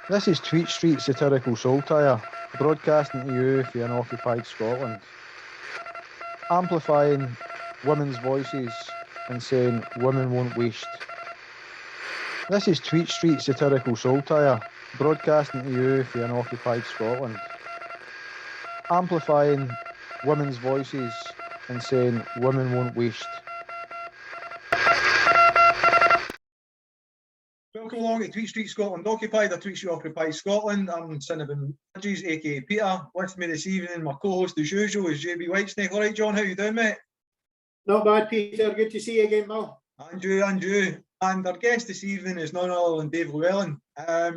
This is Tweet Street Satirical Saltire, broadcasting to you for unoccupied Scotland. Amplifying women's voices and saying women won't waste. This is Tweet Street Satirical Saltire, broadcasting to you for unoccupied Scotland. Amplifying women's voices and saying women won't waste. Welcome along to Tweet Street Scotland Occupied, or Tweet Street Occupied Scotland. I'm Cinnabon Budgies, aka Peter. With me this evening, my co-host as usual is JB Whitesnake. All right, John, how you doing, mate? Not bad, Peter. Good to see you again, Mal. And you. And our guest this evening is none other than Dave Llewellyn. Now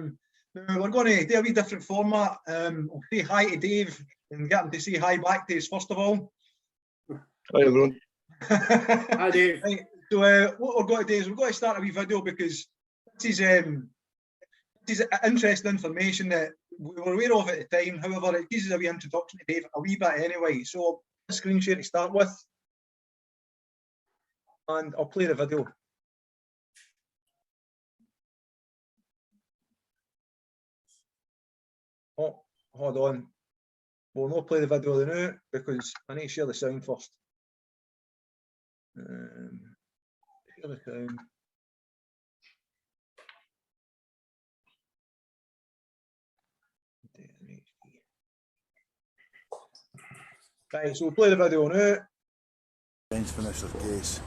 we're going to do a wee different format. I'll say hi to Dave and get him to say hi back to us first of all. Hi, everyone. Hi, Dave. Right, so what we're going to do is we're going to start a wee video because this is interesting information that we were aware of at the time. However, it gives us a wee introduction to Dave a wee bit anyway. So a screen share to start with, and I'll play the video. Oh, hold on. We'll not play the video now because I need to share the sound first. Share the sound. Right, so we'll play the video now. Defence finished their case.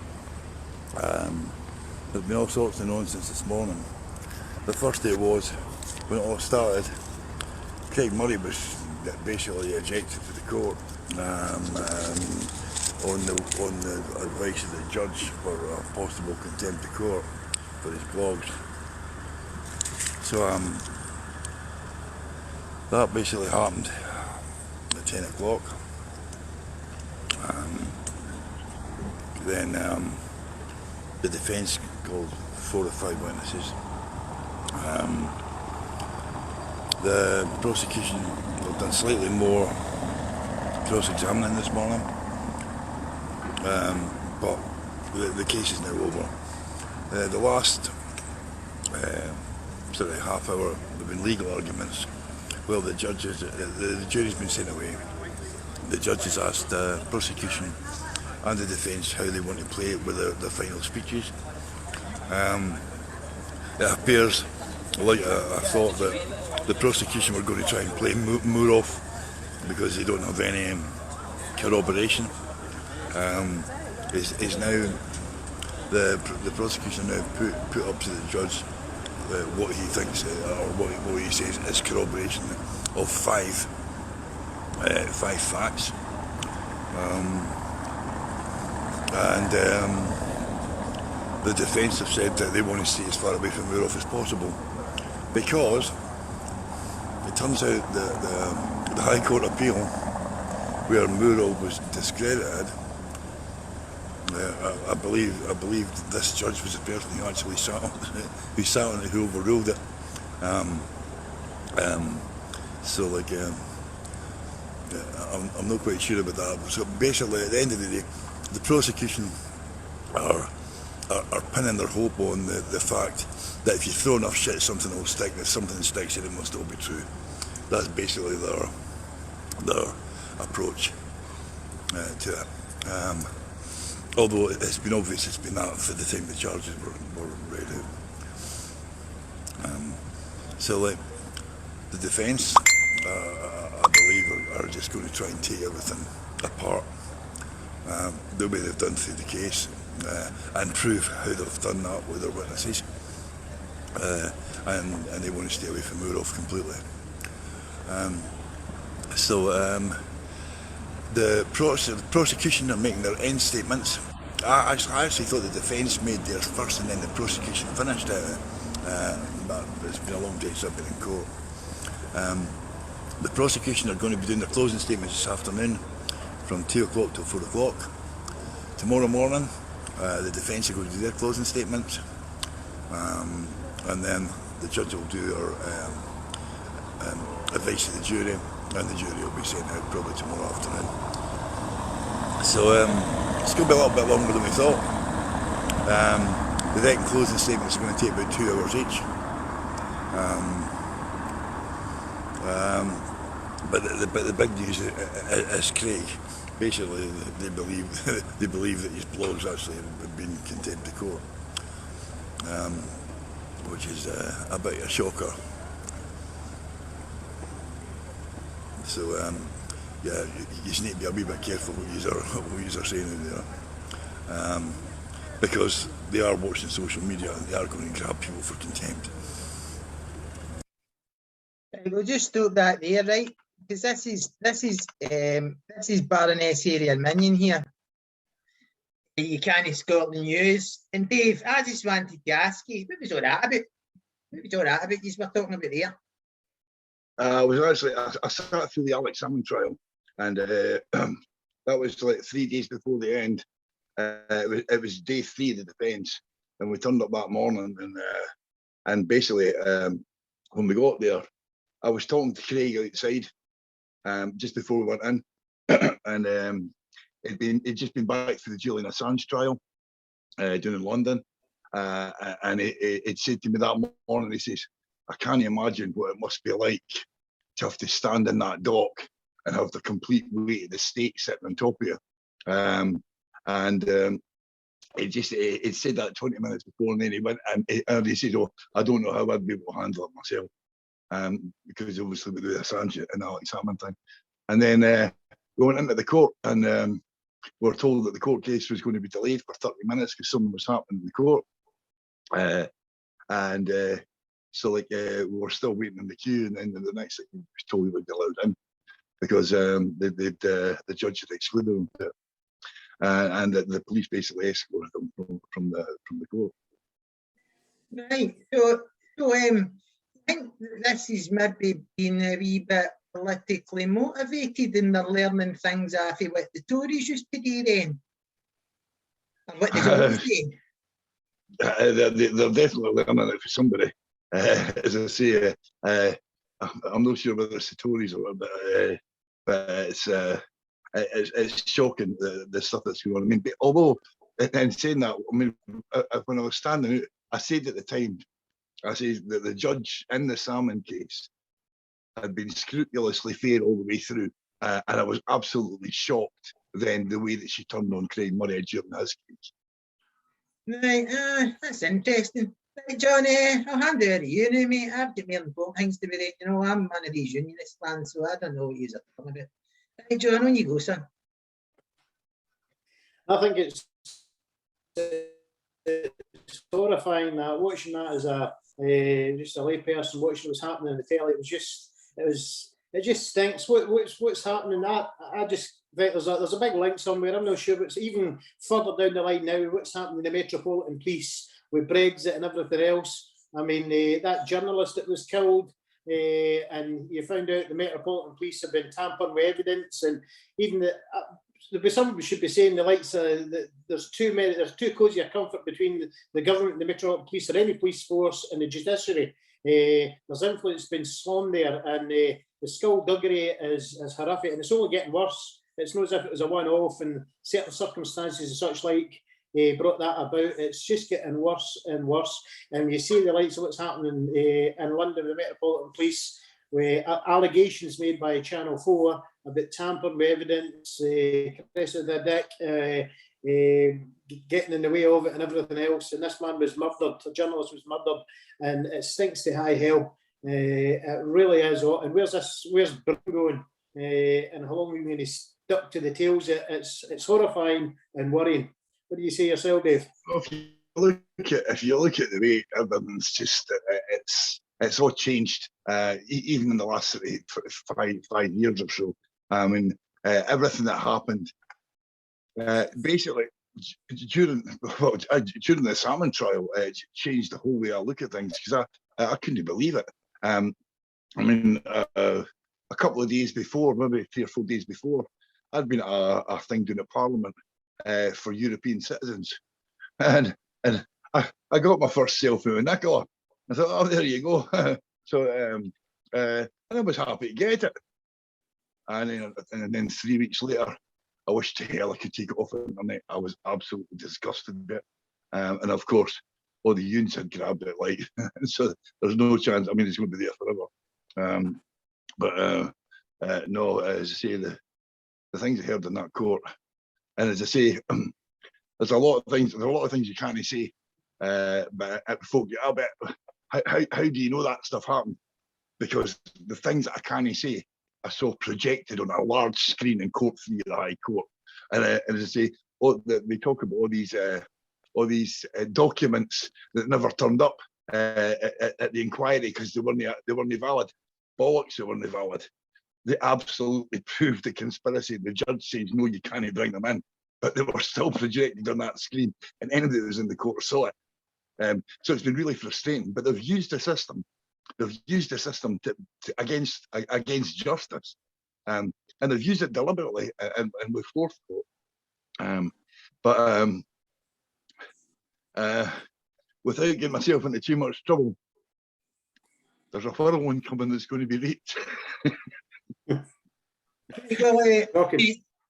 There's been all sorts of nonsense this morning. The first day was, when it all started, Craig Murray was basically ejected to the court on the advice of the judge for a possible contempt of court for his blogs. So that basically happened at 10 o'clock. Then the defence called 4 or 5 witnesses. The prosecution have done slightly more cross-examining this morning, but the case is now over. The last sort of half hour there have been legal arguments. Well, the jury's been sent away. The judges asked the prosecution and the defence how they want to play it with their final speeches. It appears like I thought that the prosecution were going to try and play Moore off because they don't have any corroboration. Is now the prosecution now put up to the judge what he thinks or what he says is corroboration of five facts. The defence have said that they want to stay as far away from Moore as possible because it turns out that the High Court appeal where Moore was discredited, I believe this judge was the person who actually sat on it, who overruled it. So like I'm not quite sure about that. So basically, at the end of the day, the prosecution are pinning their hope on the fact that if you throw enough shit, something will stick. If something sticks, it must all be true. That's basically their approach to it. Although it's been obvious it's been that for the time the charges were read out. So like the defence, I believe, are just going to try and take everything apart the way they've done through the case and prove how they've done that with their witnesses, and they want to stay away from Moore completely. The prosecution are making their end statements. I actually thought the defence made theirs first and then the prosecution finished it, but it's been a long day since I've been in court. The prosecution are going to be doing their closing statements this afternoon from 2 o'clock till 4 o'clock. Tomorrow morning, the defence are going to do their closing statements, and then the judge will do her advice to the jury, and the jury will be sent out probably tomorrow afternoon. So it's going to be a little bit longer than we thought. The deck and closing statements are going to take about 2 hours each. But the big news is Craig. Basically, they believe that his blogs actually have been condemned to court, which is a bit of a shocker. So yeah, you just need to be a wee bit careful what you are saying in there, because they are watching social media and they are going to grab people for contempt. We'll just stop that there, right? Because this is Baroness Ariel Minion here. You can't Scotland News. And Dave, I just wanted to ask you, what was all that about? What was all that about you were talking about there? I sat through the Alex Salmon trial, and that was like 3 days before the end. It was day 3 of the defence, and we turned up that morning, and basically when we got there, I was talking to Craig outside just before we went in, and it'd just been back for the Julian Assange trial down in London, and it said to me that morning, he says, I can't imagine what it must be like to have to stand in that dock and have the complete weight of the state sitting on top of you. It said that 20 minutes before, and then he went and he said, oh, I don't know how I'd be able to handle it myself. Because obviously with the Assange and Alex Salmon thing. And then we went into the court, and we were told that the court case was going to be delayed for 30 minutes because something was happening in the court. So like we were still waiting in the queue, and then the next thing we was told we would be allowed in because the judge had excluded them, and the police basically escorted them from the court. Right. So I think this is maybe being a wee bit politically motivated, and they're learning things off of what the Tories used to do then, and what they always do. They're definitely learning it for somebody. As I say, I'm not sure whether it's the Tories or but it's shocking the stuff that's going on. I mean, but although in saying that, I mean, when I was standing out, I said at the time, I said that the judge in the Salmon case had been scrupulously fair all the way through, and I was absolutely shocked then the way that she turned on Craig Murray during his case. Right, that's interesting. Right, John, I'll hand it over to you now, mate. I've got more important things to be doing. You know, I'm one of these unionist lads, so I don't know what you're talking about. Right, John, on you go, son. I think it's horrifying that watching that as a just a layperson watching what's happening in the telly. It just stinks. What's happening? I just think there's a big link somewhere. I'm not sure, but it's even further down the line now. What's happening in the Metropolitan Police with Brexit and everything else? I mean, that journalist that was killed, and you found out the Metropolitan Police have been tampering with evidence, and even somebody should be saying the likes that there's too cosy a comfort between the government and the Metropolitan Police or any police force and the judiciary. There's influence been slung there, and the skullduggery is horrific, and it's only getting worse. It's not as if it was a one-off, and certain circumstances and such like brought that about. It's just getting worse and worse, and you see the likes of what's happening in London with the Metropolitan Police, with allegations made by Channel 4 about tampering with evidence, compressing their dick, getting in the way of it and everything else. And this man was murdered, a journalist was murdered, and it stinks to high hell. It really is. And where's Britain going? And how long are we going to stuck to the tails? It's horrifying and worrying. What do you say yourself, Dave? Well, if you look at the way everything's just, it's all changed, even in the last 5 years or so. I mean, everything that happened, basically, during the Salmon trial, changed the whole way I look at things, because I couldn't believe it. I mean, a couple of days before, maybe 3 or 4 days before, I'd been at a thing down at Parliament for European citizens, and I got my first selfie with Nicola. I thought, oh, there you go. So, and I was happy to get it. And then 3 weeks later, I wished to hell I could take it off the internet. I was absolutely disgusted with it. And of course, all the unions had grabbed it, like, so there's no chance. I mean, it's going to be there forever. But no, as I say, the things I heard in that court, and as I say, there's a lot of things. There's a lot of things you can't say. But folk, I bet, how do you know that stuff happened? Because the things that I can't say are so projected on a large screen in Court 3 of the High Court. And as I say, they talk about all these documents that never turned up at the inquiry because they weren't valid. Bollocks, they weren't valid. They absolutely proved the conspiracy. The judge says, no, you can't bring them in. But they were still projected on that screen, and anybody that was in the court saw it. So it's been really frustrating. But they've used the system. They've used the system against justice, and they've used it deliberately and with forethought. Without getting myself into too much trouble, there's a whirlwind coming that's going to be reaped.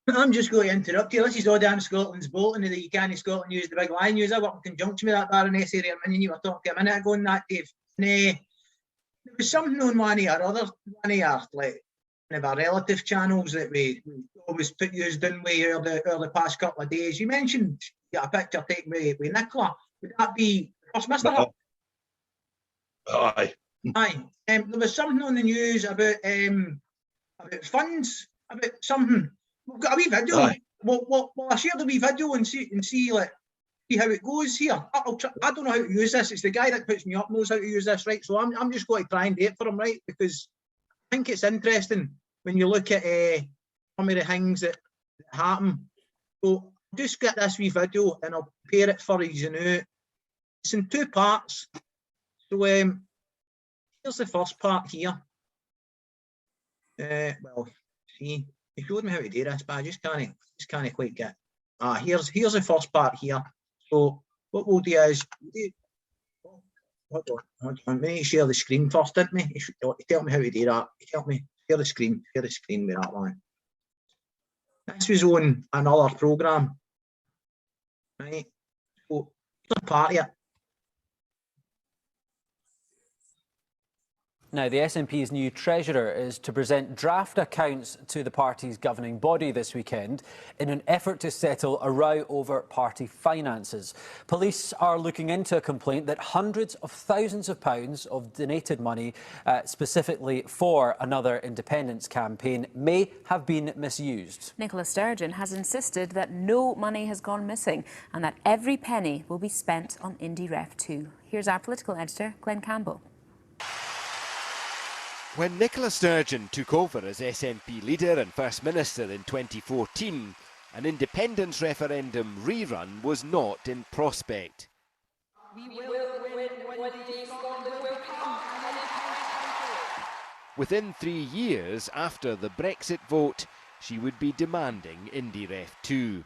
I'm just going to interrupt you. This is all down Scotland's Bolton, that you can't Scotland use the big line use. I work in conjunction with that Baroness area minion you were talking a minute ago on that, Dave. And, there was something on one of our relative channels that we always put you down with over the past couple of days. You mentioned you got a picture taken with Nicola. Would that be Mr. Hutt? Aye. Aye. There was something on the news about funds, about something. We've got a wee video. Aye. Well, I shared a wee video and see how it goes here. I don't know how to use this. It's the guy that puts me up knows how to use this, right? So I'm just going to try and do it for him, right? Because I think it's interesting when you look at some of the things that happen. So just get this wee video and I'll prepare it for you now. It's in two parts. So here's the first part here. Well, see, he showed me how to do this, but I just can't quite get. Here's the first part here. So what we'll do is, hold on, I need to share the screen first, didn't we? You tell me how to do that. You tell me, share the screen with that one. This was on another programme, right? So here's a part here. Now, the SNP's new treasurer is to present draft accounts to the party's governing body this weekend in an effort to settle a row over party finances. Police are looking into a complaint that hundreds of thousands of pounds of donated money, specifically for another independence campaign, may have been misused. Nicola Sturgeon has insisted that no money has gone missing and that every penny will be spent on Indie Ref 2. Here's our political editor, Glenn Campbell. When Nicola Sturgeon took over as SNP leader and First Minister in 2014, an independence referendum rerun was not in prospect. Within 3 years after the Brexit vote, she would be demanding Indie Ref 2.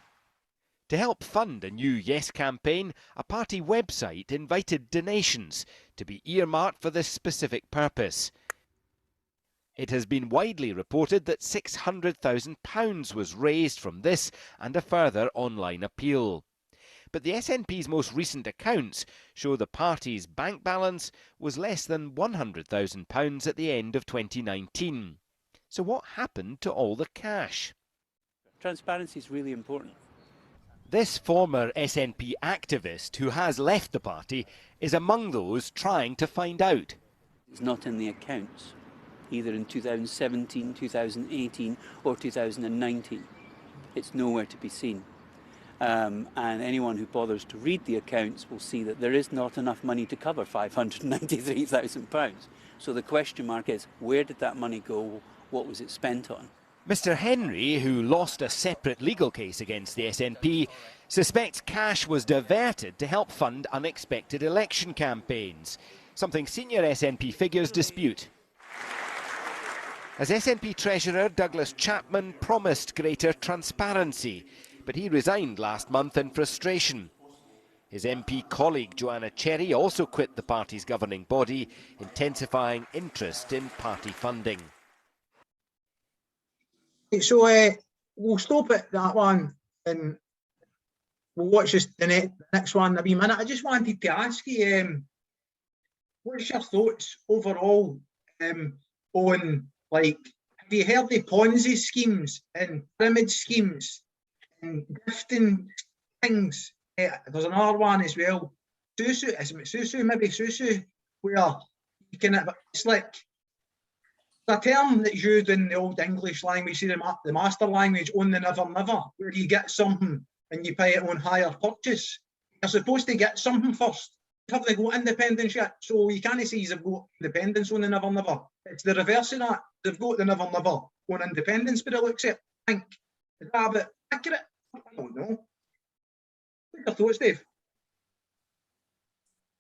To help fund a new Yes campaign, a party website invited donations to be earmarked for this specific purpose. It has been widely reported that £600,000 was raised from this and a further online appeal. But the SNP's most recent accounts show the party's bank balance was less than £100,000 at the end of 2019. So what happened to all the cash? Transparency is really important. This former SNP activist who has left the party is among those trying to find out. It's not in the accounts, either in 2017, 2018 or 2019. It's nowhere to be seen. And anyone who bothers to read the accounts will see that there is not enough money to cover £593,000. So the question mark is, where did that money go? What was it spent on? Mr Henry, who lost a separate legal case against the SNP, suspects cash was diverted to help fund unexpected election campaigns, something senior SNP figures dispute. As SNP Treasurer, Douglas Chapman promised greater transparency, but he resigned last month in frustration. His MP colleague Joanna Cherry also quit the party's governing body, intensifying interest in party funding. So we'll stop at that one and we'll watch the next one in a wee minute. I just wanted to ask you, what's your thoughts overall on Like, have you heard the Ponzi schemes and pyramid schemes and gifting things? There's another one as well. Susu, is it Susu? Maybe Susu, where you can, it's like a term that's used in the old English language, see the master language, on the never never, where you get something and you pay it on hire purchase. You're supposed to get something first. Have they got independence yet? So you can't say they've got independence on the never never. It's the reverse of that. They've got the never never on independence, but it looks it. I think. Is that a bit accurate? I don't know. What are your thoughts, Dave?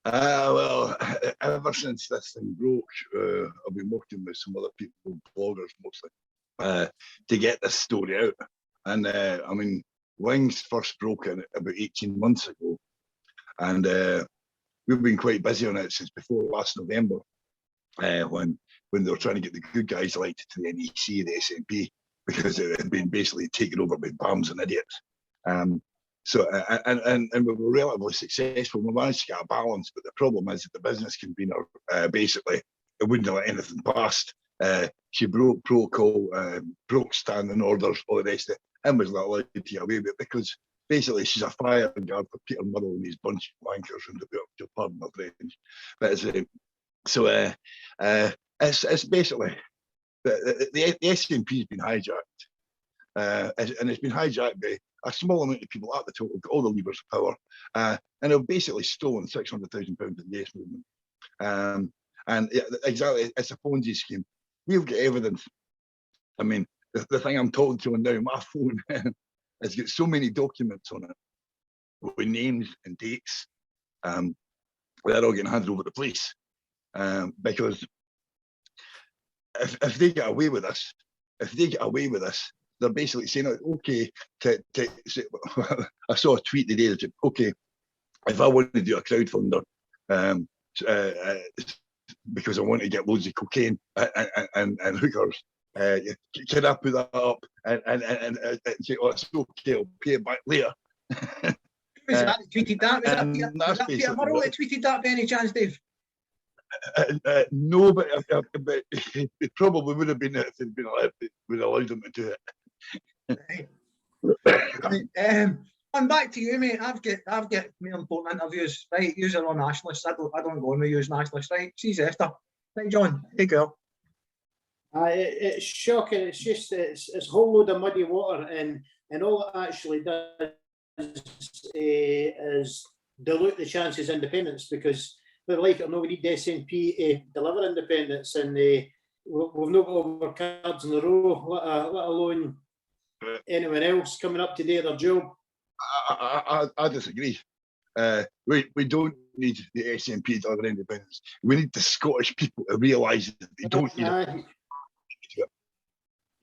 Well, ever since this thing broke, I've been working with some other people, bloggers mostly, to get this story out. And I mean, Wings first broke in about 18 months ago, and we've been quite busy on it since before last November, when they were trying to get the good guys elected to the NEC, the SNP, because it had been basically taken over by bums and idiots. So and we were relatively successful. We managed to get a balance, but the problem is that the business convener basically it wouldn't let anything past. She broke protocol, broke standing orders, all the rest of it, and was not allowed to get away with it because basically she's a fire guard for Peter Murrow and his bunch of wankers and the pardon my French. But it's basically the SNP has been hijacked, and it's been hijacked by a small amount of people at the top, all the levers of power, and they've basically stolen £600,000 of the yes movement. And exactly, it's a Ponzi scheme. We've got evidence. I mean, the thing I'm talking to on now, my phone has got so many documents on it with names and dates. They're all getting handed over to the police because if they get away with this, they're basically saying, okay, I saw a tweet today that said, okay, if I want to do a crowdfunder, because I want to get loads of cocaine and hookers, can I put that up and say, oh, it's okay, I'll pay it back later. Was that tweeted that? Was that Peter Murrow that tweeted that by any chance, Dave? No, but it probably would have been if they'd been allowed them to do it. Right. On back to you, mate. I've got more important interviews. Right, you're on nationalists. I don't go on with use nationalists. Right, she's Esther. Right, John, take her. It's shocking. It's just it's a whole load of muddy water, and all it actually does is dilute the chances of independence because, whether like it or not, we need the SNP to deliver independence, and we've not got all our cards in a row, let alone anyone else coming up to do their job. I disagree. We don't need the SNP to deliver independence. We need the Scottish people to realise that they don't need it.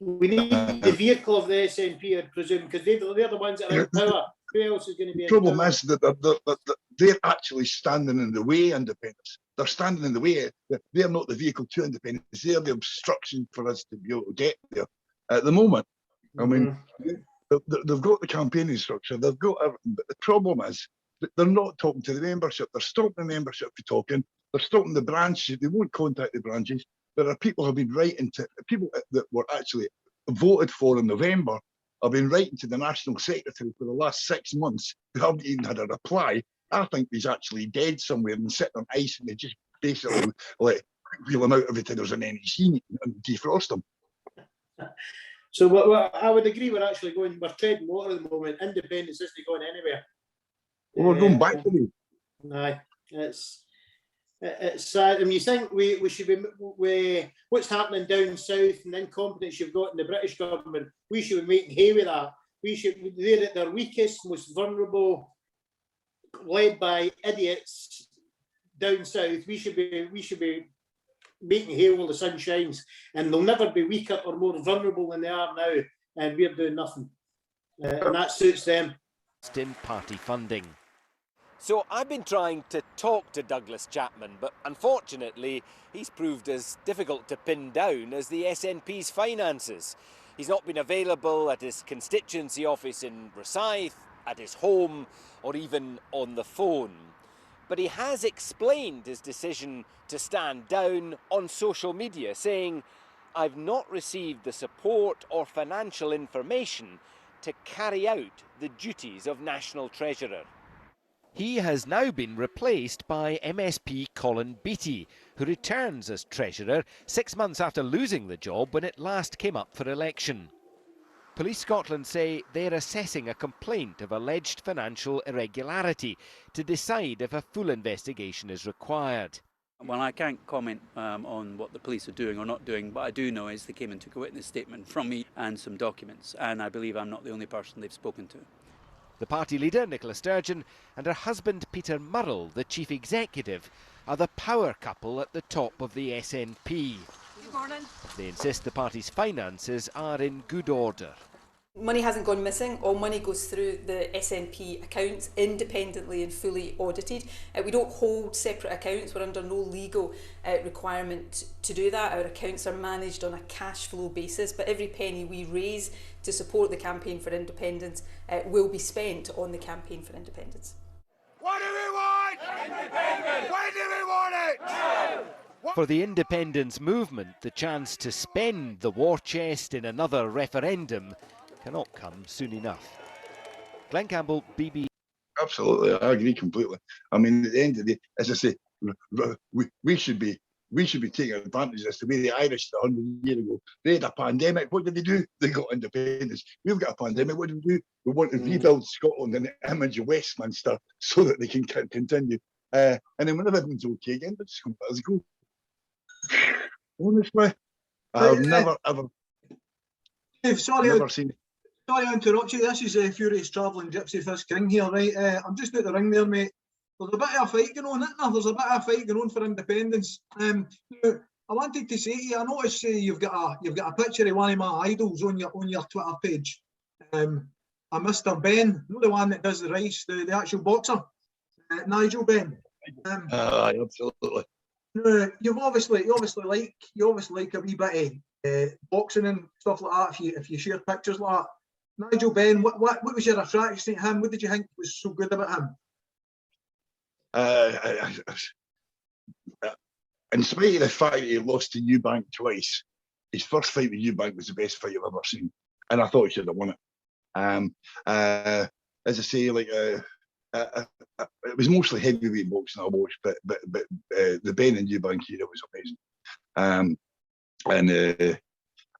We need the vehicle of the SNP, I presume, because they're the ones that are in power. Who else is going to be in power? The problem is that they're actually standing in the way of independence. They're standing in the way. They're not the vehicle to independence. They're the obstruction for us to be able to get there. At the moment, I mean, they've got the campaigning structure, they've got everything, but the problem is that they're not talking to the membership. They're stopping the membership from talking. They're stopping the branches. They won't contact the branches. There are people who have been writing to people that were actually voted for in November. I've been writing to the National Secretary for the last 6 months. They haven't even had a reply. I think he's actually dead somewhere and sitting on ice, and they just basically like wheel him out every time there's an NEC meeting and defrost him. So I would agree. We're treading water at the moment. Independence isn't going anywhere. Well, we're going back to me. Aye, it's sad. I mean, you think we should be what's happening down south and the incompetence you've got in the British government. We should be making hay with that. They're at their weakest, most vulnerable, led by idiots down south. We should be making hay while the sun shines, and they'll never be weaker or more vulnerable than they are now, and we're doing nothing, and that suits them. In party funding. So I've been trying to talk to Douglas Chapman, but unfortunately he's proved as difficult to pin down as the SNP's finances. He's not been available at his constituency office in Rosyth, at his home, or even on the phone. But he has explained his decision to stand down on social media, saying, I've not received the support or financial information to carry out the duties of National Treasurer. He has now been replaced by MSP Colin Beattie, who returns as Treasurer 6 months after losing the job when it last came up for election. Police Scotland say they're assessing a complaint of alleged financial irregularity to decide if a full investigation is required. Well, I can't comment on what the police are doing or not doing, but I do know is they came and took a witness statement from me and some documents, and I believe I'm not the only person they've spoken to. The party leader, Nicola Sturgeon, and her husband, Peter Murrell, the chief executive, are the power couple at the top of the SNP. Good morning. They insist the party's finances are in good order. Money hasn't gone missing. All money goes through the SNP accounts, independently and fully audited. We don't hold separate accounts. We're under no legal requirement to do that. Our accounts are managed on a cash flow basis, but every penny we raise to support the campaign for independence will be spent on the campaign for independence. What do we want? Independence! When do we want it? Now! For the independence movement, the chance to spend the war chest in another referendum cannot come soon enough. Glenn Campbell, BBC. Absolutely, I agree completely. I mean, at the end of the day, as I say, we should be taking advantage of this. The way the Irish did 100 years ago, they had a pandemic. What did they do? They got independence. We've got a pandemic. What do we do? We want to rebuild Scotland in the image of Westminster so that they can continue. And then when everything's okay again, let's go. Honestly, I've never ever. Dave, never seen. Sorry to interrupt you. This is Furious Travelling Gypsy Fist King here, right? I'm just out the ring there, mate. There's a bit of a fight going on, isn't there? There's a bit of a fight going on for independence. Now, I wanted to say to you, I noticed you've got a picture of one of my idols on your Twitter page. A Mr. Ben, not the one that does the rice, the actual boxer, Nigel Ben. Absolutely. You obviously like a wee bit of boxing and stuff like that. If you share pictures like that, Nigel Ben, what was your attraction to him? What did you think was so good about him? In spite of the fact that he lost to Eubank twice, his first fight with Eubank was the best fight I've ever seen, and I thought he should have won it. As I say, like it was mostly heavyweight boxing I watched, but the Ben and Eubank era was amazing.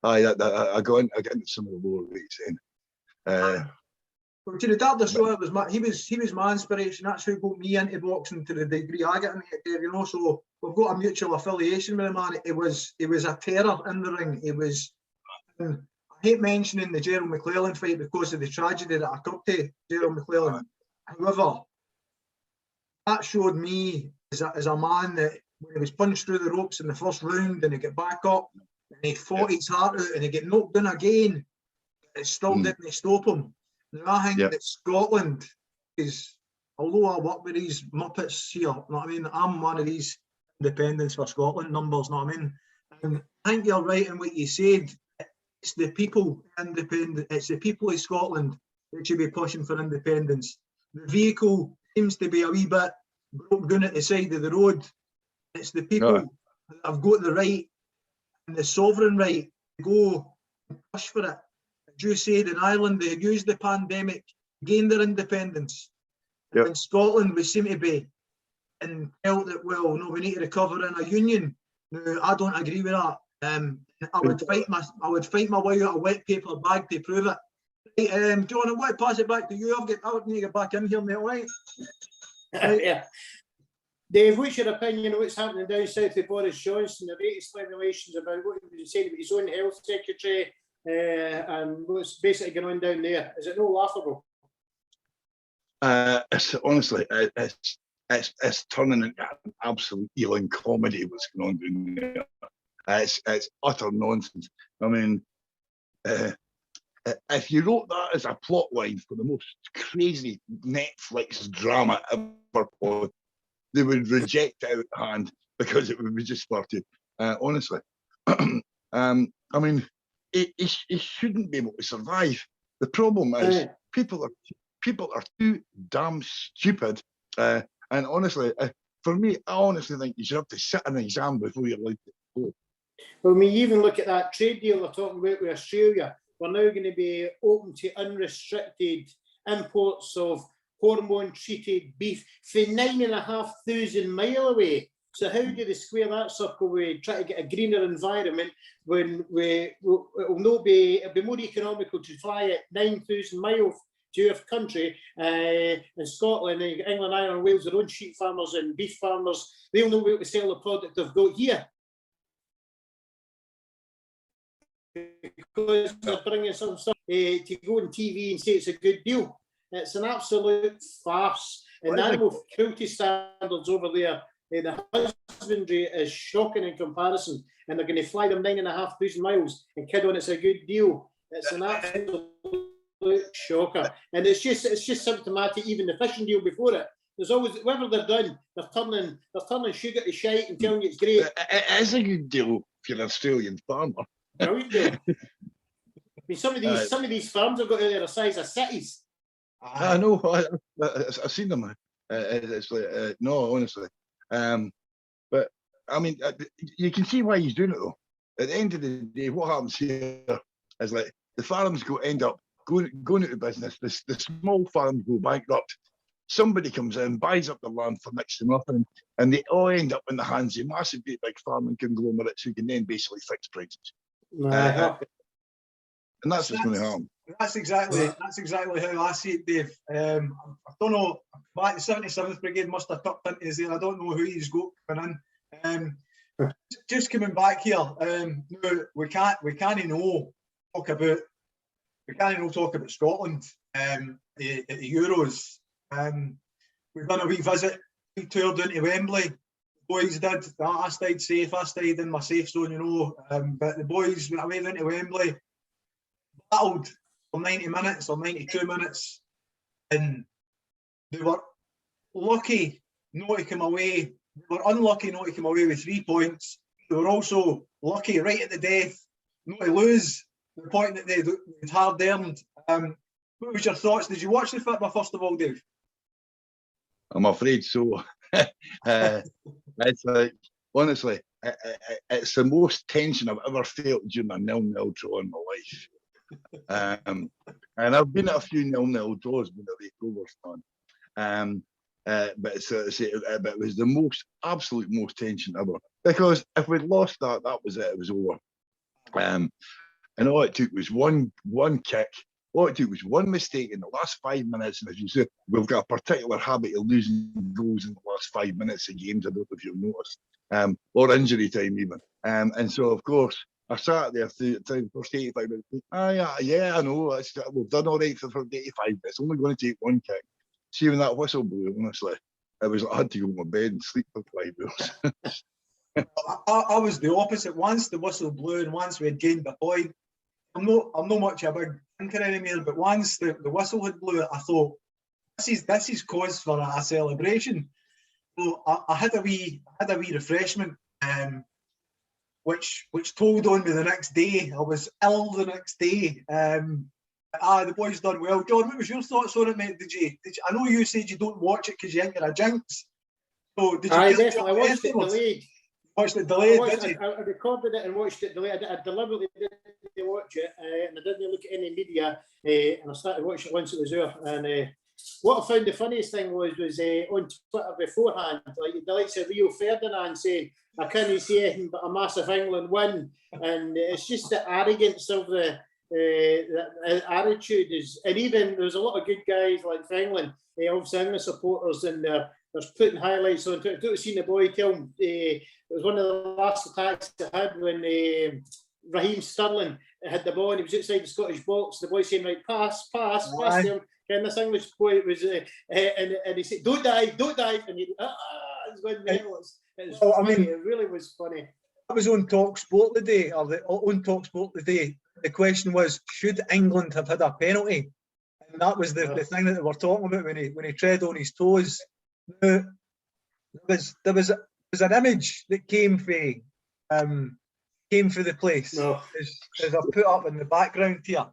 I got into some of the lower weights then. Well, to the darkness, he was my inspiration. That's who got me into boxing to the degree I got into it, Dave, you know. So we've got a mutual affiliation with him, man. It was a terror in the ring. It was. I hate mentioning the Gerald McClellan fight because of the tragedy that occurred to Gerald McClellan. However, that showed me as a man that when he was punched through the ropes in the first round and he got back up and he fought his heart out and he get knocked down again, it still didn't stop him. Now I think that Scotland is, although I work with these Muppets here, you know what I mean, I'm one of these independence for Scotland numbers, you know what I mean? And I think you're right in what you said. It's the people independent, it's the people of Scotland that should be pushing for independence. The vehicle seems to be a wee bit broke down at the side of the road. It's the people that have got the right and the sovereign right to go and push for it. As you said, in Ireland, they used the pandemic, gained their independence. Yep. In Scotland, we seem to be and felt that, well, no, we need to recover in a union. No, I don't agree with that. I would fight my way out a wet paper bag to prove it. Right, John, I want to pass it back to you. I need to get back in here, mate, all right? Yeah. Dave, what's your opinion on what's happening down south with Boris Johnson, the latest revelations about what he was saying about his own health secretary and what's basically going on down there? Is it no laughable? Honestly, it's turning into an absolute Ealing comedy what's going on down there. It's utter nonsense. I mean, if you wrote that as a plot line for the most crazy Netflix drama ever put, they would reject it out of hand because it would be just far too. Honestly, I mean, it shouldn't be able to survive. The problem is people are too damn stupid. And honestly, for me, I honestly think you should have to sit an exam before you're allowed to vote. When we even look at that trade deal they're talking about with Australia, we're now going to be open to unrestricted imports of hormone-treated beef from 9,500 miles away. So how do they square that circle with try to get a greener environment when it'll be more economical to fly at 9,000 miles to your country? In Scotland, England, Ireland, Wales, their own sheep farmers and beef farmers, they'll know where to sell the product they've got here. Because they're bringing some stuff to go on TV and say it's a good deal. It's an absolute farce. And the animal cruelty standards over there, the husbandry is shocking in comparison. And they're going to fly them 9,500 miles and kid on it's a good deal. It's an absolute shocker. And it's just symptomatic. Even the fishing deal before it, there's always whatever they're done, they're turning sugar to shite and telling you it's great. It is a good deal for an Australian farmer. Brilliant deal. I mean, some of these farms have got the size of cities. I know. I've seen them. It's like no, honestly. But I mean, you can see why he's doing it though. At the end of the day, what happens here is like the farms end up going out of business. The small farms go bankrupt. Somebody comes in, buys up the land for next to nothing, and they all end up in the hands of massive, big farming conglomerates who can then basically fix prices. And that's what's going to happen. That's exactly how I see it, Dave. I don't know. Back the 77th Brigade must have tucked into his there. I don't know who he's got coming in. Just coming back here. No, we can't talk about Scotland at the Euros. We've done a wee visit, we toured into Wembley. The boys did. I stayed safe. I stayed in my safe zone, you know. But the boys went away into Wembley, battled for 90 minutes or 92 minutes, and they were lucky not to come away. They were unlucky not to come away with 3 points. They were also lucky right at the death not to lose the point that they'd hard earned. What was your thoughts? Did you watch the football first of all, Dave? I'm afraid so. It's like, honestly, it's the most tension I've ever felt during a 0-0 draw in my life. And I've been at a few 0-0 draws with the Rovers on. But it was the absolute most tension ever. Because if we'd lost that was it. It was over. And all it took was one kick. All it took was one mistake in the last 5 minutes. And as you say, we've got a particular habit of losing goals in the last 5 minutes of games. I don't know if you've noticed, or injury time even. And so, of course, I sat there through the first 85 minutes. Yeah, I know. We've done all right for 85. It's only going to take one kick. See, when that whistle blew, honestly, it was like I had to go to my bed and sleep for 5 hours. I was the opposite. Once the whistle blew and once we had gained the point, I'm not much a big thinker anymore, but once the whistle had blew, I thought this is cause for a celebration. So I had a wee refreshment, which told on me the next day. I was ill the next day. The boys done well. John, what was your thoughts on it, mate? Did you? I know you said you don't watch it because you think you're a jinx. So did you? I definitely watched it delayed. Watched it delayed. I recorded it and watched it delayed. I deliberately didn't watch it, and I didn't look at any media. And I started watching it once it was there. And what I found the funniest thing was on Twitter beforehand, like the likes of Rio Ferdinand saying, "I can't see anything but a massive England win," and it's just the arrogance of the attitude is, and even there's a lot of good guys like for England, obviously England supporters, and there's putting highlights on Twitter. I don't see the boy tell him it was one of the last attacks it had when Raheem Sterling had the ball and he was outside the Scottish box. The boy saying, right, pass to him. And this English boy was, and he said, don't dive, and he it's going mental. It really was funny. That was on Talk Sport today, The question was, should England have had a penalty? And that was the thing that they were talking about when he tread on his toes. There was an image that came for the place. As I put up in the background here.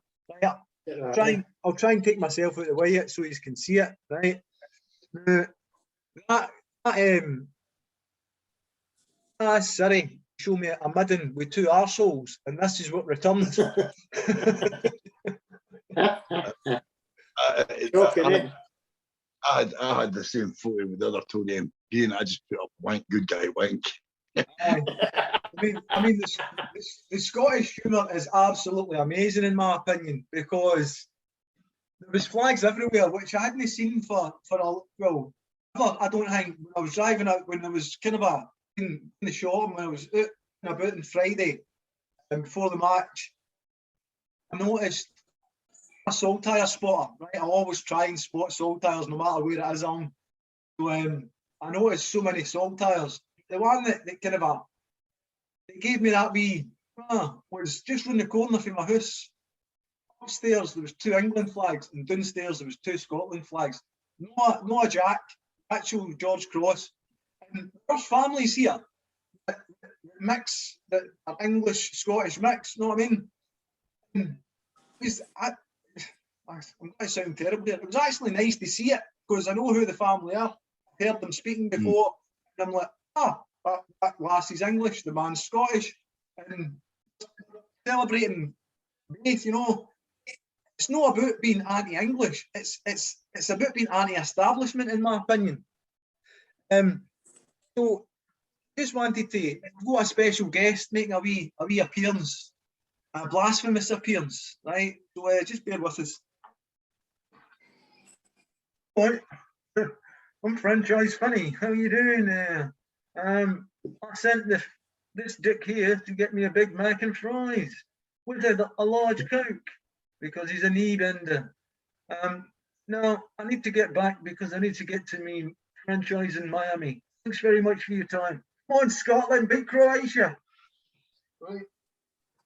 Right? I'll try and take myself out of the way so you can see it. Right. Sorry. show me a midden with two arseholes, and this is what returns. I had the same photo with the other Tony MP, and I just put up wank, good guy, wank. I mean, the Scottish humour is absolutely amazing in my opinion, because there was flags everywhere which I hadn't seen for a well. I don't think when I was driving out, when there was kind of in the shop, when I was out and about on Friday and before the match, I noticed a saltire spotter. Right, I always try and spot saltires no matter where it is on. So I noticed so many saltires. The one that kind of it gave me that wee was just round the corner from my house. Upstairs there was 2 England flags, and downstairs there was 2 Scotland flags. No a Jack, actual George Cross. And there's families here that mix, that are English Scottish mix. You know what I mean? I'm going to sound terrible here. It was actually nice to see it, because I know who the family are. I've heard them speaking before, and I'm like, that lassie's English, the man's Scottish, and celebrating faith, you know. It's not about being anti-English. It's about being anti-establishment, in my opinion. So just wanted to go a special guest making a wee appearance, a blasphemous appearance, right? So just bear with us. Right. I'm Franchise Funny. How you doing? I sent this dick here to get me a Big Mac and fries with a large Coke, because he's a knee bender. Now I need to get back because I need to get to me franchise in Miami. Thanks very much for your time. Come on, Scotland, beat Croatia. Right.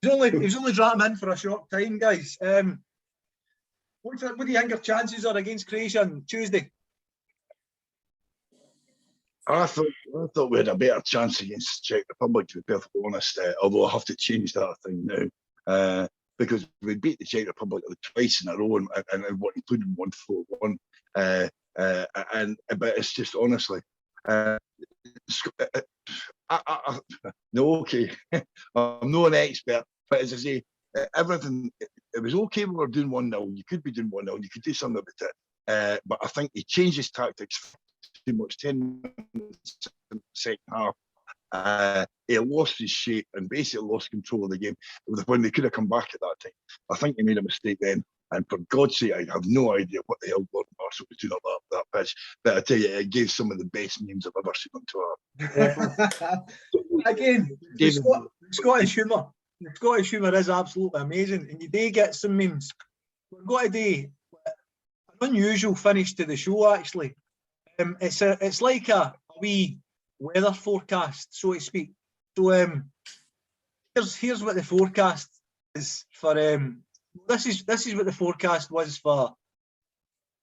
He was only drawn in for a short time, guys. What do you think our chances are against Croatia on Tuesday? I thought we had a better chance against Czech Republic, to be perfectly honest. Although I have to change that thing now, because we beat the Czech Republic twice in a row, and including 1-4-1. But it's just honestly, no, okay. I'm not an expert, but as I say, everything, it was okay when we were doing 1-0. You could be doing 1-0, you could do something about it. But I think he changed his tactics too much. 10 minutes in the second half. He lost his shape and basically lost control of the game when they could have come back at that time. I think he made a mistake then. And for God's sake, I have no idea what the hell Gordon Marshall was doing on that pitch. But I tell you, it gave some of the best memes I've ever seen on Twitter. Again, the Scottish humour. The Scottish humour is absolutely amazing, and you do get some memes. We've got to do an unusual finish to the show, actually. It's like a wee weather forecast, so to speak. So here's what the forecast is for. This is what the forecast was for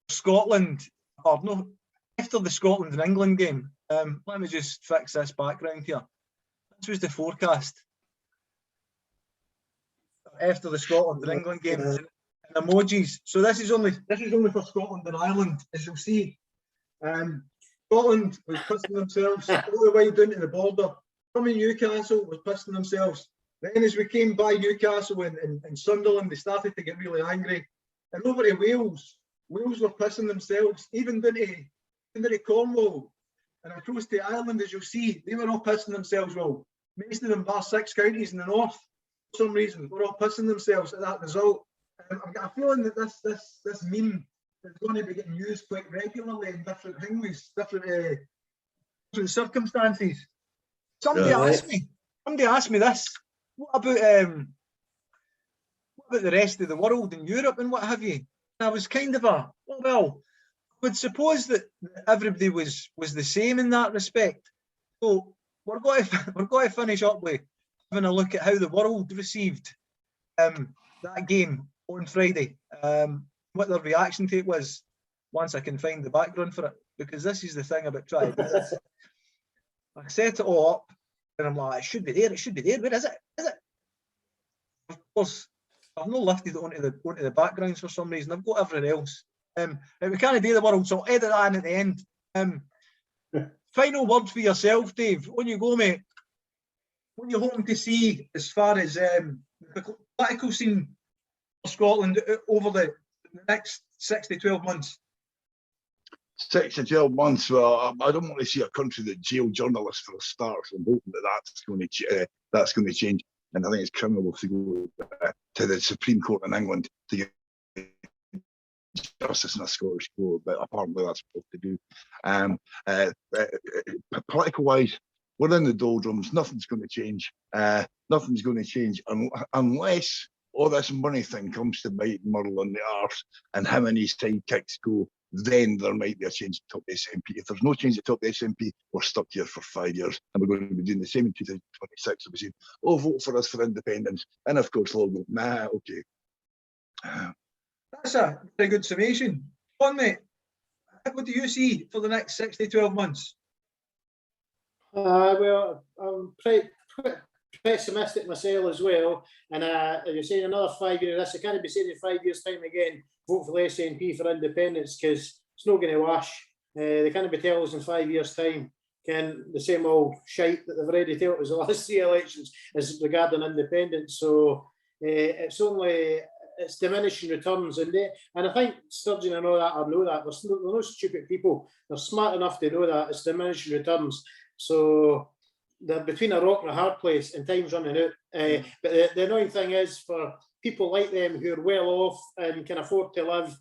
Scotland, or no, after the Scotland and England game. Let me just fix this background here. This was the forecast after the Scotland and England game, and emojis. So this is only for Scotland and Ireland, as you'll see. Scotland was pissing themselves all the way down to the border. Some in Newcastle was pissing themselves. Then as we came by Newcastle and Sunderland, they started to get really angry. And over to Wales were pissing themselves, even down to Cornwall. And across to Ireland, as you'll see, they were all pissing themselves. Well, most of them, bar 6 counties in the north, for some reason, were all pissing themselves at that result. I've got a feeling that this meme is going to be getting used quite regularly in different things, different circumstances. Somebody asked me this. What about the rest of the world in Europe and what have you? And I was kind of I would suppose that everybody was the same in that respect. So we're going to finish up with having a look at how the world received that game on Friday. What their reaction to it was, once I can find the background for it, because this is the thing about trying to do this. I set it all up, and I'm like, it should be there. Where is it? Of course, I've not lifted it onto the backgrounds for some reason. I've got everything else. We can't do the world, so I'll edit that in at the end. Final word for yourself, Dave. On you go, mate. what are you hoping to see as far as the political scene for Scotland over the next 6 to 12 months? 6 to 12 months. Well, I don't want to see a country that jail journalists for a start. So I'm hoping that's going to change. And I think it's criminal to go to the Supreme Court in England to get justice in a Scottish court, but apparently that's what to do. Political-wise, we're in the doldrums. Nothing's going to change. Nothing's going to change unless all this money thing comes to bite Murrell in the arse and him and his sidekicks go. Then there might be a change at the top of the SNP. If there's no change at the top of the SNP, we're stuck here for 5 years, and we're going to be doing the same in 2026. We'll be saying, "Oh, vote for us for independence," and of course they'll go, "Nah, okay." That's a very good summation. John, mate, what do you see for the next 6 to 12 months? Well, I'm pretty pessimistic myself as well. And you're saying another 5 years. I can't be saying in 5 years' time again, vote for the SNP for independence, because it's not going to wash. They can't be telling us in 5 years' time the same old shite that they've already told us the last 3 elections as regarding independence. So it's diminishing returns, and I think Sturgeon and all that know that. They're no stupid people. They're smart enough to know that it's diminishing returns. So they're between a rock and a hard place, and time's running out. But the annoying thing is, for people like them who are well off and can afford to live,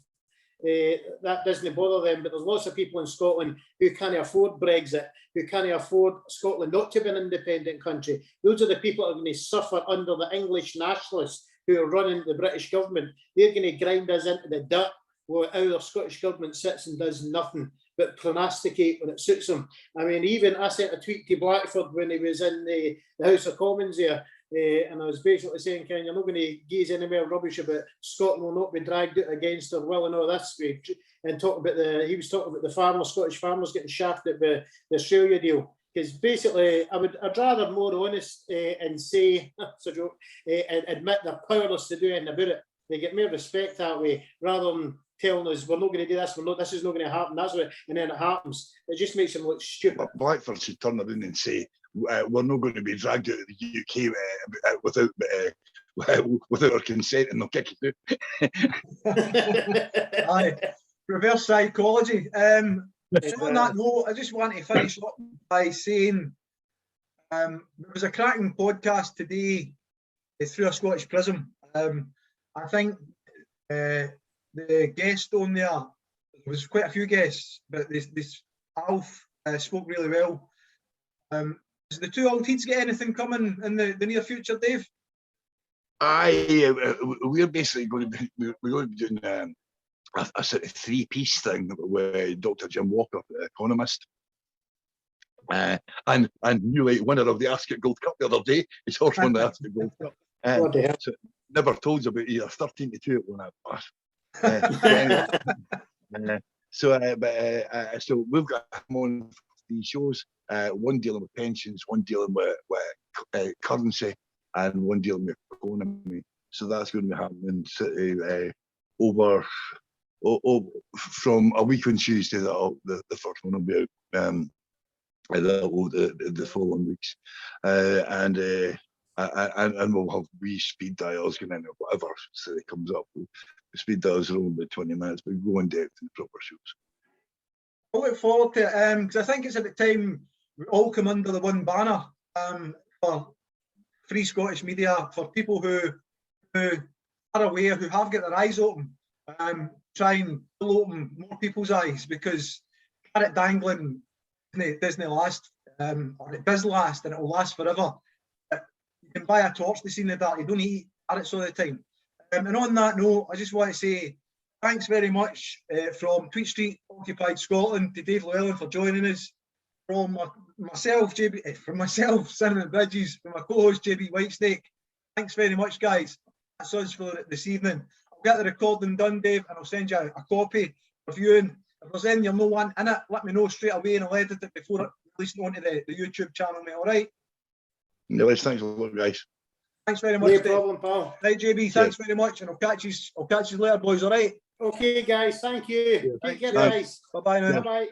that doesn't bother them. But there's lots of people in Scotland who can't afford Brexit, who can't afford Scotland not to be an independent country. Those are the people that are going to suffer under the English nationalists who are running the British government. They're going to grind us into the dirt while our Scottish government sits and does nothing but prognosticate when it suits them. I mean, even I sent a tweet to Blackford when he was in the House of Commons there, and I was basically saying, Ken, you're not going to gaze any more rubbish about Scotland will not be dragged out against our will and all this, and talk about he was talking about the farmers, Scottish farmers getting shafted by the Australia deal. Because basically, I'd rather more honest and say, it's a joke, and admit they're powerless to do anything about it. They get more respect that way, rather than telling us we're not going to do this, this is not going to happen, that's what, and then it happens. It just makes them look stupid. Blackford should turn around and say, we're not going to be dragged out of the UK without our consent, and they'll kick it out. Aye, reverse psychology. On that note, I just want to finish up by saying there was a cracking podcast today through a Scottish Prism. I think the guest on there was quite a few guests, but this Alf spoke really well. Does the two old heads get anything coming in the near future, Dave? We're basically going to be doing a sort of three-piece thing with Dr. Jim Walker, the economist, and newly winner of the Ascot Gold Cup the other day. His horse won the Ascot Gold Cup. So never told you about either 13-2 at one pass. So we've got him on these shows. One dealing with pensions, one dealing with currency, and one dealing with economy. So that's going to be happening over from a week on Tuesday. The first one will be out the following weeks, and we'll have wee speed dials going in or whatever, so it comes up. The speed dials are only about 20 minutes, but we go in depth in the proper shows. I look forward to it, because I think it's at the time we all come under the one banner for free Scottish media, for people who are aware, who have got their eyes open, try and open more people's eyes, because carrot dangling doesn't last, or it does last, and it will last forever. You can buy a torch to see in the dark. You don't eat carrots all the time. And on that note, I just want to say thanks very much from Tweed Street Occupied Scotland to Dave Llewellyn for joining us. From myself, Cinnamon Bridges, from my co-host JB Whitesnake. Thanks very much, guys. That's us for this evening. I'll get the recording done, Dave, and I'll send you a copy for viewing. If there's any you're no one in it, let me know straight away, and I'll edit it before releasing onto the YouTube channel, mate. All right? No, thanks a lot, guys. Thanks very much. No problem, pal. Right, JB, thanks very much, and I'll catch you later, boys. All right? Okay, guys. Thank you. Yeah, Take care, guys. Bye-bye now. Bye-bye.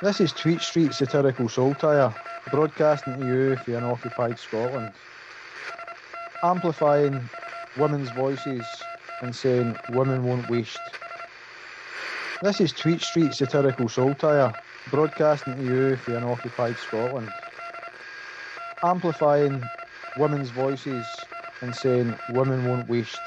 This is Tweet Street satirical satire, broadcasting to you for unoccupied Scotland. Amplifying women's voices and saying women won't waste. This is Tweet Street satirical satire, broadcasting to you for unoccupied Scotland. Amplifying women's voices and saying women won't waste.